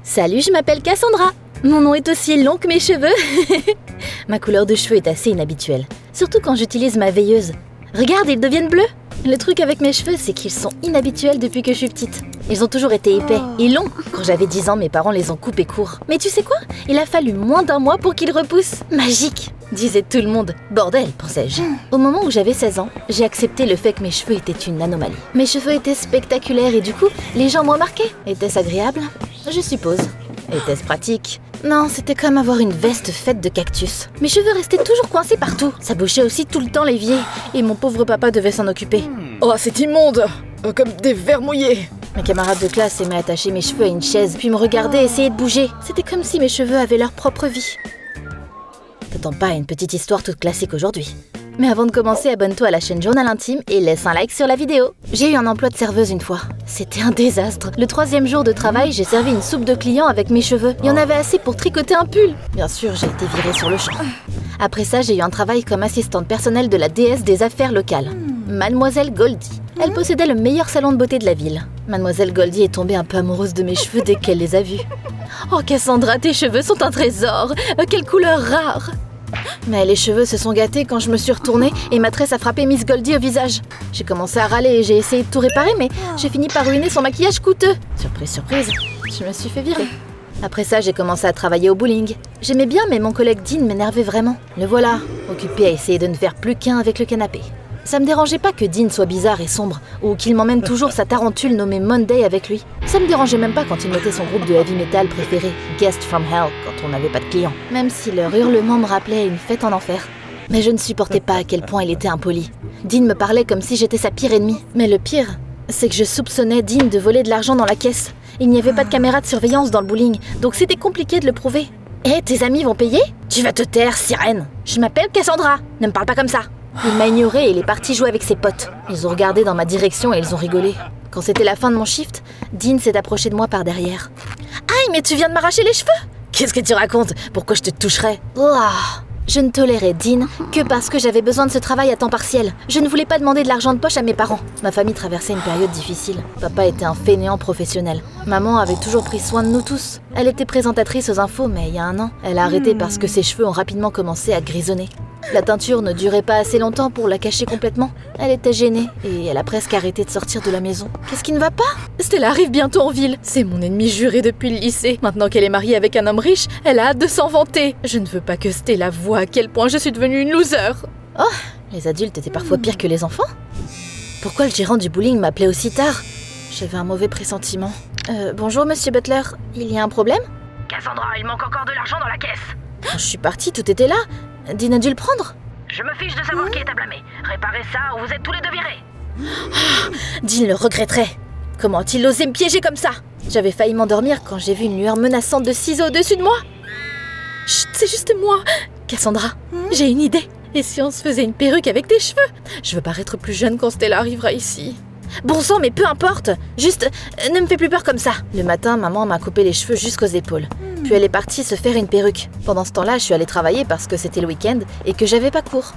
Salut, je m'appelle Cassandra. Mon nom est aussi long que mes cheveux. Ma couleur de cheveux est assez inhabituelle, surtout quand j'utilise ma veilleuse. Regarde, ils deviennent bleus. Le truc avec mes cheveux, c'est qu'ils sont inhabituels depuis que je suis petite. Ils ont toujours été épais et longs. Quand j'avais 10 ans, mes parents les ont coupés courts. Mais tu sais quoi? Il a fallu moins d'1 mois pour qu'ils repoussent. Magique, disait tout le monde. Bordel, pensais-je. Au moment où j'avais 16 ans, j'ai accepté le fait que mes cheveux étaient une anomalie. Mes cheveux étaient spectaculaires et du coup, les gens me remarquaient. Était-ce agréable? Je suppose. Était-ce pratique? Non, c'était comme avoir une veste faite de cactus. Mes cheveux restaient toujours coincés partout. Ça bouchait aussi tout le temps l'évier. Et mon pauvre papa devait s'en occuper. Oh, c'est immonde! Comme des vers mouillés. Mes camarades de classe aimaient attacher mes cheveux à une chaise, puis me regarder essayer de bouger. C'était comme si mes cheveux avaient leur propre vie. T'attends pas à une petite histoire toute classique aujourd'hui. Mais avant de commencer, abonne-toi à la chaîne Journal Intime et laisse un like sur la vidéo. J'ai eu un emploi de serveuse une fois. C'était un désastre. Le 3e jour de travail, j'ai servi une soupe de clients avec mes cheveux. Il y en avait assez pour tricoter un pull. Bien sûr, j'ai été virée sur le champ. Après ça, j'ai eu un travail comme assistante personnelle de la déesse des affaires locales, Mademoiselle Goldie. Elle possédait le meilleur salon de beauté de la ville. Mademoiselle Goldie est tombée un peu amoureuse de mes cheveux dès qu'elle les a vus. Oh Cassandra, tes cheveux sont un trésor! Quelle couleur rare! Mais les cheveux se sont gâtés quand je me suis retournée et ma tresse a frappé Miss Goldie au visage. J'ai commencé à râler et j'ai essayé de tout réparer, mais j'ai fini par ruiner son maquillage coûteux. Surprise, surprise, je me suis fait virer. Après ça, j'ai commencé à travailler au bowling. J'aimais bien, mais mon collègue Dean m'énervait vraiment. Le voilà, occupé à essayer de ne faire plus qu'un avec le canapé. Ça me dérangeait pas que Dean soit bizarre et sombre, ou qu'il m'emmène toujours sa tarentule nommée Monday avec lui. Ça me dérangeait même pas quand il mettait son groupe de heavy metal préféré, Guest from Hell, quand on n'avait pas de clients. Même si leur hurlement me rappelait une fête en enfer. Mais je ne supportais pas à quel point il était impoli. Dean me parlait comme si j'étais sa pire ennemie. Mais le pire, c'est que je soupçonnais Dean de voler de l'argent dans la caisse. Il n'y avait pas de caméra de surveillance dans le bowling, donc c'était compliqué de le prouver. Eh, tes amis vont payer? Tu vas te taire, sirène! Je m'appelle Cassandra, ne me parle pas comme ça! Il m'a ignoré et il est parti jouer avec ses potes. Ils ont regardé dans ma direction et ils ont rigolé. Quand c'était la fin de mon shift, Dean s'est approché de moi par derrière. « Aïe, mais tu viens de m'arracher les cheveux !»« Qu'est-ce que tu racontes? Pourquoi je te toucherais ?» Je ne tolérais Dean que parce que j'avais besoin de ce travail à temps partiel. Je ne voulais pas demander de l'argent de poche à mes parents. Ma famille traversait une période difficile. Papa était un fainéant professionnel. Maman avait toujours pris soin de nous tous. Elle était présentatrice aux infos, mais il y a 1 an, elle a arrêté parce que ses cheveux ont rapidement commencé à grisonner. La teinture ne durait pas assez longtemps pour la cacher complètement. Elle était gênée et elle a presque arrêté de sortir de la maison. Qu'est-ce qui ne va pas? Stella arrive bientôt en ville. C'est mon ennemie jurée depuis le lycée. Maintenant qu'elle est mariée avec un homme riche, elle a hâte de s'en vanter. Je ne veux pas que Stella voie à quel point je suis devenue une loser. Oh, les adultes étaient parfois pires que les enfants. Pourquoi le gérant du bowling m'appelait aussi tard? J'avais un mauvais pressentiment. Bonjour monsieur Butler, il y a un problème? Cassandra, il manque encore de l'argent dans la caisse. Quand je suis partie, tout était là. Dean a dû le prendre. Je me fiche de savoir qui est à blâmer. Réparez ça ou vous êtes tous les deux virés. Dean le regretterait. Comment a-t-il osé me piéger comme ça? J'avais failli m'endormir quand j'ai vu une lueur menaçante de ciseaux au-dessus de moi. Chut, c'est juste moi. Cassandra, j'ai une idée. Et si on se faisait une perruque avec des cheveux? Je veux paraître plus jeune quand Stella arrivera ici. Bon sang, mais peu importe. Juste, ne me fais plus peur comme ça. Le matin, maman m'a coupé les cheveux jusqu'aux épaules. Puis elle est partie se faire une perruque. Pendant ce temps-là, je suis allée travailler parce que c'était le week-end et que j'avais pas cours.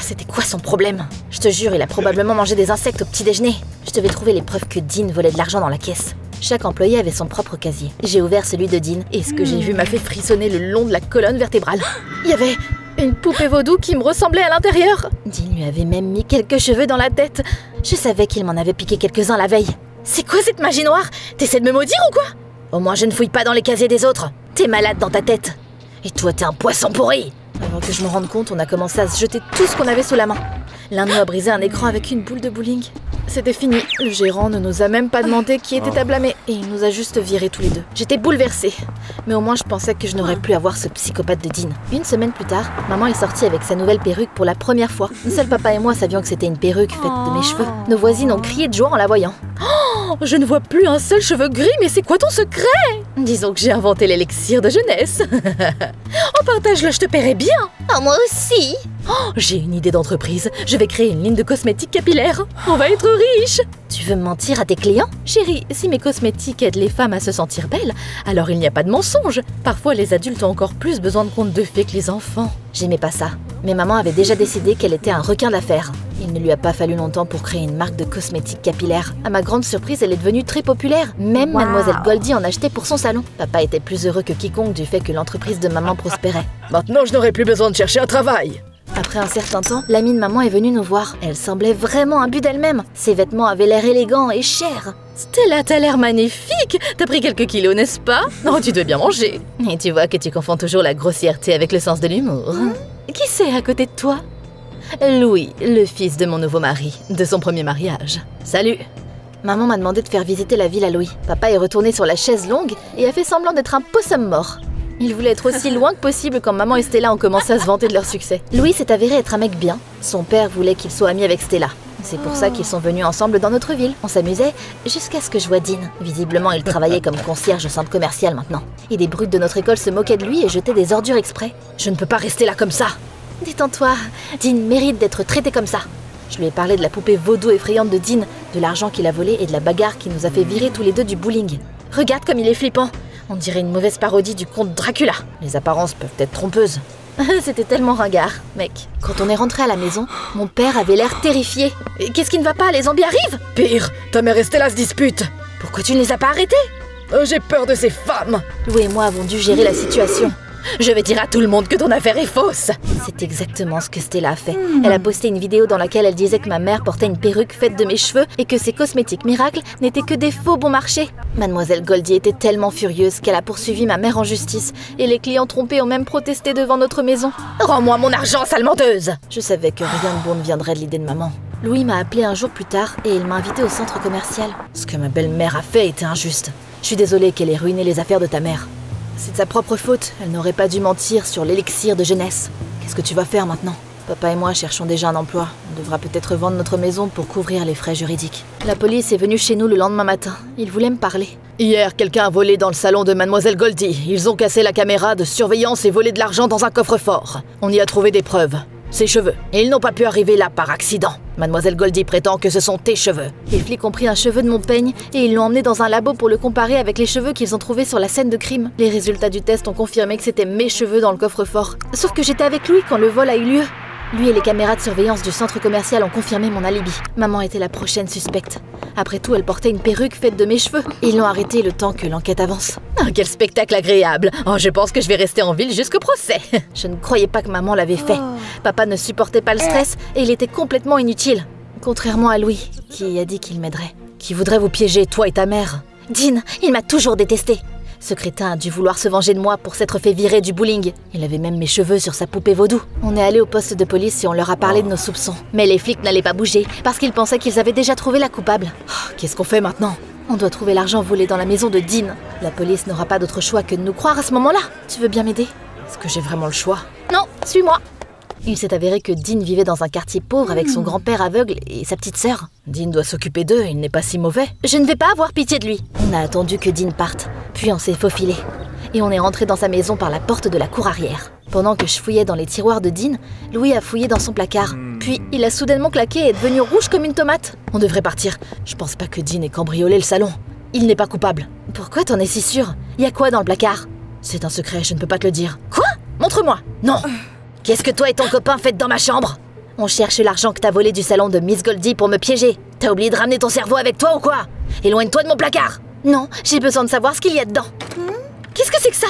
C'était quoi son problème? Je te jure, il a probablement mangé des insectes au petit-déjeuner. Je devais trouver les preuves que Dean volait de l'argent dans la caisse. Chaque employé avait son propre casier. J'ai ouvert celui de Dean et ce que j'ai vu m'a fait frissonner le long de la colonne vertébrale. Il y avait une poupée vaudou qui me ressemblait à l'intérieur. Dean lui avait même mis quelques cheveux dans la tête. Je savais qu'il m'en avait piqué quelques-uns la veille. C'est quoi cette magie noire? T'essaies de me maudire ou quoi? Au moins je ne fouille pas dans les casiers des autres. T'es malade dans ta tête. Et toi t'es un poisson pourri. Avant que je me rende compte, on a commencé à se jeter tout ce qu'on avait sous la main. L'un d'eux a brisé un écran avec une boule de bowling. C'était fini. Le gérant ne nous a même pas demandé qui était à blâmer. Et il nous a juste virés tous les deux. J'étais bouleversée. Mais au moins je pensais que je n'aurais plus à voir ce psychopathe de Dean. Une semaine plus tard, maman est sortie avec sa nouvelle perruque pour la première fois. Seul papa et moi savions que c'était une perruque faite de mes cheveux. Nos voisines ont crié de joie en la voyant. Oh, je ne vois plus un seul cheveu gris, mais c'est quoi ton secret? Disons que j'ai inventé l'élixir de jeunesse. Oh, partage-le, je te paierai bien. Oh, moi aussi. Oh, j'ai une idée d'entreprise. Je vais créer une ligne de cosmétiques capillaires. On va être riche. Tu veux me mentir à tes clients? Chérie, si mes cosmétiques aident les femmes à se sentir belles, alors il n'y a pas de mensonge. Parfois, les adultes ont encore plus besoin de contes de fées que les enfants. J'aimais pas ça. Mais maman avait déjà décidé qu'elle était un requin d'affaires. Il ne lui a pas fallu longtemps pour créer une marque de cosmétiques capillaires. À ma grande surprise, elle est devenue très populaire. Même Mademoiselle Goldie en achetait pour son salon. Papa était plus heureux que quiconque du fait que l'entreprise de maman prospérait. Maintenant, je n'aurai plus besoin de chercher un travail. Après un certain temps, l'amie de maman est venue nous voir. Elle semblait vraiment imbue d'elle-même. Ses vêtements avaient l'air élégants et chers. Stella, t'as l'air magnifique. T'as pris quelques kilos, n'est-ce pas? Oh, tu dois bien manger. Et tu vois que tu confonds toujours la grossièreté avec le sens de l'humour. Qui c'est à côté de toi? Louis, le fils de mon nouveau mari, de son premier mariage. Salut! Maman m'a demandé de faire visiter la ville à Louis. Papa est retourné sur la chaise longue et a fait semblant d'être un possum mort. Il voulait être aussi loin que possible quand maman et Stella ont commencé à se vanter de leur succès. Louis s'est avéré être un mec bien. Son père voulait qu'il soit ami avec Stella. C'est pour ça qu'ils sont venus ensemble dans notre ville. On s'amusait jusqu'à ce que je vois Dean. Visiblement, il travaillait comme concierge au centre commercial maintenant. Et des brutes de notre école se moquaient de lui et jetaient des ordures exprès. Je ne peux pas rester là comme ça. Détends-toi, Dean mérite d'être traité comme ça. Je lui ai parlé de la poupée vaudou effrayante de Dean, de l'argent qu'il a volé et de la bagarre qui nous a fait virer tous les deux du bowling. Regarde comme il est flippant. On dirait une mauvaise parodie du conte Dracula. Les apparences peuvent être trompeuses. C'était tellement ringard, mec. Quand on est rentré à la maison, mon père avait l'air terrifié. Qu'est-ce qui ne va pas? Les zombies arrivent? Pire, ta mère et Stella se disputent. Pourquoi tu ne les as pas arrêtés? J'ai peur de ces femmes. Louis et moi avons dû gérer la situation. Je vais dire à tout le monde que ton affaire est fausse. C'est exactement ce que Stella a fait. Elle a posté une vidéo dans laquelle elle disait que ma mère portait une perruque faite de mes cheveux et que ses cosmétiques miracles n'étaient que des faux bon marché. Mademoiselle Goldie était tellement furieuse qu'elle a poursuivi ma mère en justice et les clients trompés ont même protesté devant notre maison. Rends-moi mon argent, sale menteuse! Je savais que rien de bon ne viendrait de l'idée de maman. Louis m'a appelé un jour plus tard et il m'a invité au centre commercial. Ce que ma belle-mère a fait était injuste. Je suis désolée qu'elle ait ruiné les affaires de ta mère. C'est de sa propre faute, elle n'aurait pas dû mentir sur l'élixir de jeunesse. Qu'est-ce que tu vas faire maintenant? Papa et moi cherchons déjà un emploi. On devra peut-être vendre notre maison pour couvrir les frais juridiques. La police est venue chez nous le lendemain matin. Ils voulaient me parler. Hier, quelqu'un a volé dans le salon de Mademoiselle Goldie. Ils ont cassé la caméra de surveillance et volé de l'argent dans un coffre-fort. On y a trouvé des preuves. Ses cheveux. Et ils n'ont pas pu arriver là par accident. Mademoiselle Goldie prétend que ce sont tes cheveux. Les flics ont pris un cheveu de mon peigne et ils l'ont emmené dans un labo pour le comparer avec les cheveux qu'ils ont trouvés sur la scène de crime. Les résultats du test ont confirmé que c'était mes cheveux dans le coffre-fort. Sauf que j'étais avec lui quand le vol a eu lieu. Lui et les caméras de surveillance du centre commercial ont confirmé mon alibi. Maman était la prochaine suspecte. Après tout, elle portait une perruque faite de mes cheveux. Ils l'ont arrêtée le temps que l'enquête avance. Ah, quel spectacle agréable! Oh, je pense que je vais rester en ville jusqu'au procès. Je ne croyais pas que maman l'avait fait. Papa ne supportait pas le stress et il était complètement inutile. Contrairement à Louis, qui a dit qu'il m'aiderait. Qui voudrait vous piéger, toi et ta mère? Dean, il m'a toujours détesté. Ce crétin a dû vouloir se venger de moi pour s'être fait virer du bowling. Il avait même mes cheveux sur sa poupée vaudou. On est allé au poste de police et on leur a parlé de nos soupçons. Mais les flics n'allaient pas bouger parce qu'ils pensaient qu'ils avaient déjà trouvé la coupable. Oh, qu'est-ce qu'on fait maintenant? On doit trouver l'argent volé dans la maison de Dean. La police n'aura pas d'autre choix que de nous croire à ce moment-là. Tu veux bien m'aider? Est-ce que j'ai vraiment le choix? Non, suis-moi. Il s'est avéré que Dean vivait dans un quartier pauvre avec son grand-père aveugle et sa petite sœur. Dean doit s'occuper d'eux, il n'est pas si mauvais. Je ne vais pas avoir pitié de lui. On a attendu que Dean parte, puis on s'est faufilé. Et on est rentré dans sa maison par la porte de la cour arrière. Pendant que je fouillais dans les tiroirs de Dean, Louis a fouillé dans son placard. Puis il a soudainement claqué et est devenu rouge comme une tomate. On devrait partir. Je pense pas que Dean ait cambriolé le salon. Il n'est pas coupable. Pourquoi t'en es si sûr? Y a quoi dans le placard? C'est un secret, je ne peux pas te le dire. Quoi? Montre-moi. Non. Qu'est-ce que toi et ton copain faites dans ma chambre? On cherche l'argent que t'as volé du salon de Miss Goldie pour me piéger. T'as oublié de ramener ton cerveau avec toi ou quoi? Éloigne-toi de mon placard. Non, j'ai besoin de savoir ce qu'il y a dedans. Qu'est-ce que c'est que ça?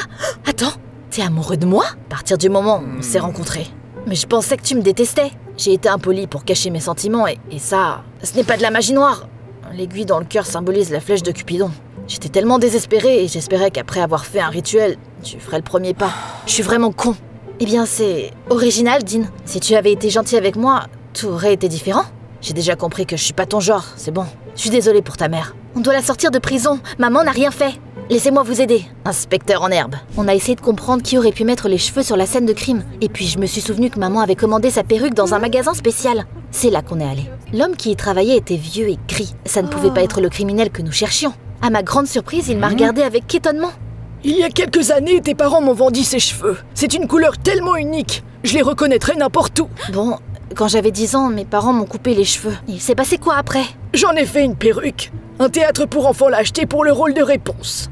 Attends, t'es amoureux de moi? À partir du moment où on s'est rencontrés. Mais je pensais que tu me détestais. J'ai été impoli pour cacher mes sentiments et ça, ce n'est pas de la magie noire. L'aiguille dans le cœur symbolise la flèche de Cupidon. J'étais tellement désespérée et j'espérais qu'après avoir fait un rituel, tu ferais le premier pas. Je suis vraiment con. Eh bien, c'est original, Dean. Si tu avais été gentil avec moi, tout aurait été différent. J'ai déjà compris que je suis pas ton genre, c'est bon. Je suis désolée pour ta mère. On doit la sortir de prison. Maman n'a rien fait. Laissez-moi vous aider. Inspecteur en herbe. On a essayé de comprendre qui aurait pu mettre les cheveux sur la scène de crime. Et puis je me suis souvenu que maman avait commandé sa perruque dans un magasin spécial. C'est là qu'on est allé. L'homme qui y travaillait était vieux et gris. Ça ne pouvait pas être le criminel que nous cherchions. À ma grande surprise, il m'a regardé avec étonnement. Il y a quelques années, tes parents m'ont vendu ces cheveux. C'est une couleur tellement unique. Je les reconnaîtrais n'importe où. Bon, quand j'avais 10 ans, mes parents m'ont coupé les cheveux. Il s'est passé quoi après? J'en ai fait une perruque. Un théâtre pour enfants l'a acheté pour le rôle de réponse.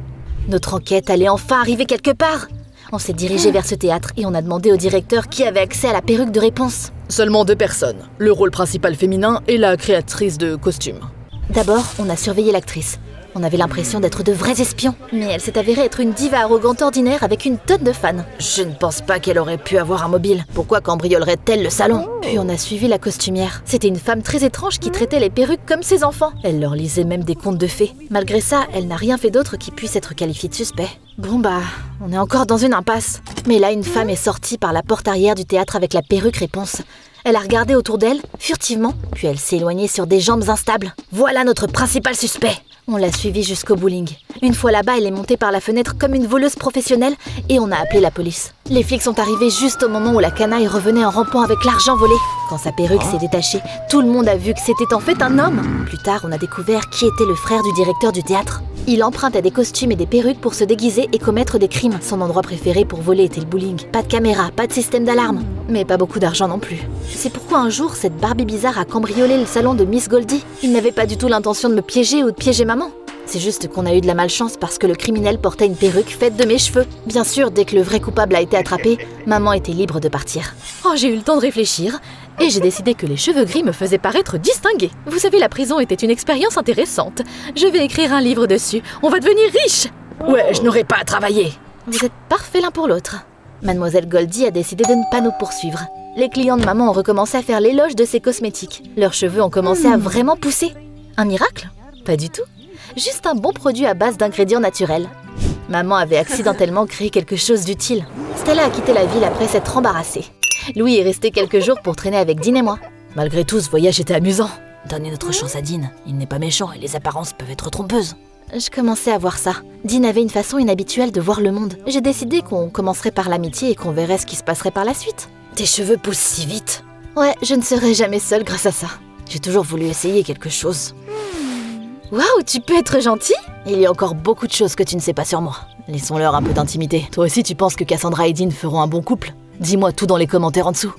Notre enquête allait enfin arriver quelque part. On s'est dirigé vers ce théâtre et on a demandé au directeur qui avait accès à la perruque de Réponse. Seulement 2 personnes, le rôle principal féminin et la créatrice de costumes. D'abord, on a surveillé l'actrice. On avait l'impression d'être de vrais espions, mais elle s'est avérée être une diva arrogante ordinaire avec une tonne de fans. Je ne pense pas qu'elle aurait pu avoir un mobile. Pourquoi cambriolerait-elle le salon? Puis on a suivi la costumière. C'était une femme très étrange qui traitait les perruques comme ses enfants. Elle leur lisait même des contes de fées. Malgré ça, elle n'a rien fait d'autre qui puisse être qualifié de suspect. Bon bah, on est encore dans une impasse. Mais là, une femme est sortie par la porte arrière du théâtre avec la perruque Réponse. Elle a regardé autour d'elle, furtivement, puis elle s'est éloignée sur des jambes instables. Voilà notre principal suspect. On l'a suivie jusqu'au bowling. Une fois là-bas, elle est montée par la fenêtre comme une voleuse professionnelle et on a appelé la police. Les flics sont arrivés juste au moment où la canaille revenait en rampant avec l'argent volé. Quand sa perruque s'est détachée, tout le monde a vu que c'était en fait un homme. Plus tard, on a découvert qui était le frère du directeur du théâtre. Il empruntait des costumes et des perruques pour se déguiser et commettre des crimes. Son endroit préféré pour voler était le bowling. Pas de caméra, pas de système d'alarme, mais pas beaucoup d'argent non plus. C'est pourquoi un jour, cette Barbie bizarre a cambriolé le salon de Miss Goldie. Il n'avait pas du tout l'intention de me piéger ou de piéger maman. C'est juste qu'on a eu de la malchance parce que le criminel portait une perruque faite de mes cheveux. Bien sûr, dès que le vrai coupable a été attrapé, maman était libre de partir. Oh, j'ai eu le temps de réfléchir et j'ai décidé que les cheveux gris me faisaient paraître distingués. Vous savez, la prison était une expérience intéressante. Je vais écrire un livre dessus. On va devenir riche. Ouais, je n'aurais pas à travailler. Vous êtes parfaits l'un pour l'autre. Mademoiselle Goldie a décidé de ne pas nous poursuivre. Les clients de maman ont recommencé à faire l'éloge de ses cosmétiques. Leurs cheveux ont commencé à vraiment pousser. Un miracle? Pas du tout. Juste un bon produit à base d'ingrédients naturels. Maman avait accidentellement créé quelque chose d'utile. Stella a quitté la ville après s'être embarrassée. Louis est resté quelques jours pour traîner avec Dean et moi. Malgré tout, ce voyage était amusant. Donnez notre chance à Dean. Il n'est pas méchant et les apparences peuvent être trompeuses. Je commençais à voir ça. Dean avait une façon inhabituelle de voir le monde. J'ai décidé qu'on commencerait par l'amitié et qu'on verrait ce qui se passerait par la suite. Tes cheveux poussent si vite. Ouais, je ne serai jamais seule grâce à ça. J'ai toujours voulu essayer quelque chose. Waouh, tu peux être gentil? Il y a encore beaucoup de choses que tu ne sais pas sur moi. Laissons-leur un peu d'intimité. Toi aussi, tu penses que Cassandra et Dean feront un bon couple? Dis-moi tout dans les commentaires en dessous.